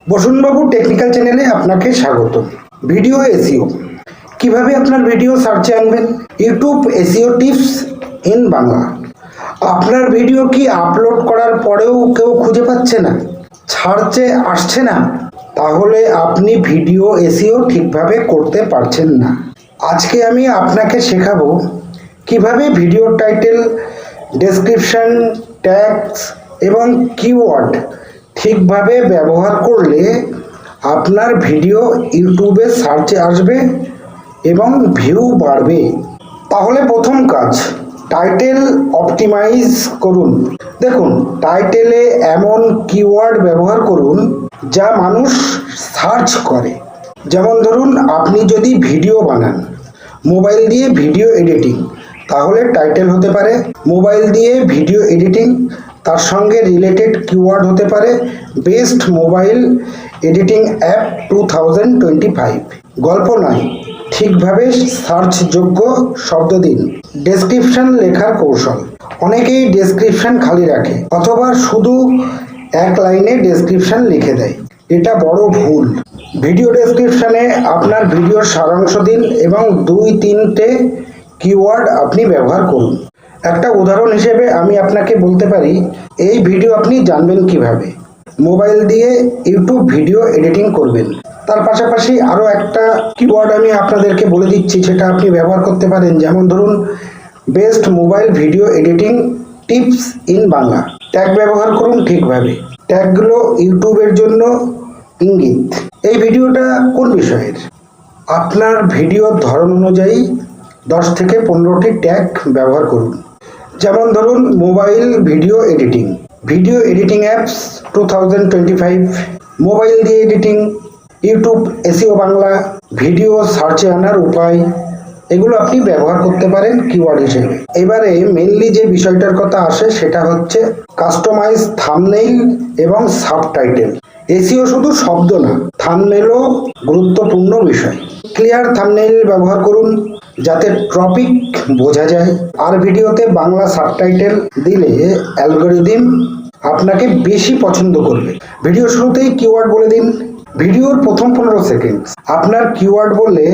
বসুনবাবু technical চ্যানেলে আপনাকে স্বাগত। ভিডিও এসইও কিভাবে আপনার ভিডিও সার্চে আনবেন। YouTube SEO tips in Bangla. আপনার ভিডিও কি আপলোড করার পরেও কেউ খুঁজে পাচ্ছে না, সার্চে আসছে না? তাহলে আপনি ভিডিও এসইও ঠিকভাবে করতে পারছেন না। আজকে আমি আপনাকে শেখাবো কিভাবে ভিডিও টাইটেল, ডেসক্রিপশন, ট্যাগস এবং কিওয়ার্ড ঠিকভাবে ব্যবহার করলে আপনার ভিডিও ইউটিউবে সার্চে আসবে এবং ভিউ বাড়বে। তাহলে প্রথম কাজ, টাইটেল অপটিমাইজ করুন। দেখুন, টাইটেলে এমন কিওয়ার্ড ব্যবহার করুন যা মানুষ সার্চ করে। যেমন ধরুন, আপনি যদি ভিডিও বানান, মোবাইল দিয়ে ভিডিও এডিটিং, তাহলে টাইটেল হতে পারে মোবাইল দিয়ে ভিডিও এডিটিং। তার সঙ্গে রিলেটেড কিওয়ার্ড হতে পারে বেস্ট মোবাইল এডিটিং অ্যাপ 2025। গল্প নয়, ঠিকভাবে সার্চযোগ্য শব্দ দিন। ডেসক্রিপশন লেখার কৌশল। অনেকেই ডেসক্রিপশন খালি রাখে অথবা শুধু এক লাইনে ডেসক্রিপশন লিখে দেয়। এটা বড় ভুল। ভিডিও ডেসক্রিপশনে আপনার ভিডিওর সারাংশ দিন এবং 2-3টে কিওয়ার্ড আপনি ব্যবহার করুন। একটা উদাহরণ হিসেবে আমি আপনাকে বলতে পারি, এই ভিডিও আপনি জানবেন কিভাবে মোবাইল দিয়ে ইউটিউব ভিডিও এডিটিং করবেন। তার পাশাপাশি আরও একটা কিওয়ার্ড আমি আপনাদেরকে বলে দিচ্ছি, সেটা আপনি ব্যবহার করতে পারেন। যেমন ধরুন, best mobile video editing tips in Bangla. Tag ব্যবহার করুন ঠিকভাবে। ট্যাগগুলো ইউটিউবের জন্য ইঙ্গিত। এই ভিডিওটা কোন বিষয়ের, আপনার ভিডিওর ধরন অনুযায়ী 10 থেকে 15টি ট্যাগ ব্যবহার করুন। যেমন ধরুন, mobile video editing, video editing apps 2025, mobile দিয়ে editing, YouTube SEO Bangla, video সার্চে আনার উপায়। এগুলো আপনি ব্যবহার করতে পারেন কিওয়ার্ড হিসেবে। এবারে মেইনলি যে বিষয়টার কথা আসে সেটা হচ্ছে কাস্টমাইজ থাম্বনেইল এবং সাবটাইটেল। এসইও শুধু শব্দ না, থাম্বনেইলও গুরুত্বপূর্ণ বিষয়। ক্লিয়ার থাম্বনেইল ব্যবহার করুন যাতে টপিক বোঝা যায়। আর ভিডিওতে বাংলা সাবটাইটেল দিলে অ্যালগরিদম আপনাকে বেশি পছন্দ করবে। ভিডিও শুরুতেই কিওয়ার্ড বলে দিন। ভিডিওর প্রথম 15 সেকেন্ড আপনার কিওয়ার্ড বললে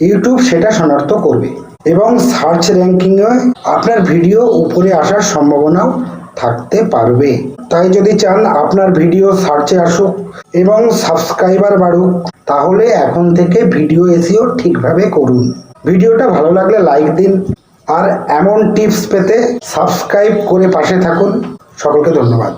ইউটিউব সেটা শনাক্ত করবে এবং সার্চ র্যাঙ্কিংয়ে আপনার ভিডিও উপরে আসার সম্ভাবনাও থাকতে পারবে। তাই যদি চান আপনার ভিডিও সার্চে আসুক এবং সাবস্ক্রাইবার বাড়ুক, তাহলে এখন থেকে ভিডিও এসইও ঠিকভাবে করুন। ভিডিওটা ভালো লাগলে লাইক দিন, আর এমন টিপস পেতে সাবস্ক্রাইব করে পাশে থাকুন। সকলকে ধন্যবাদ।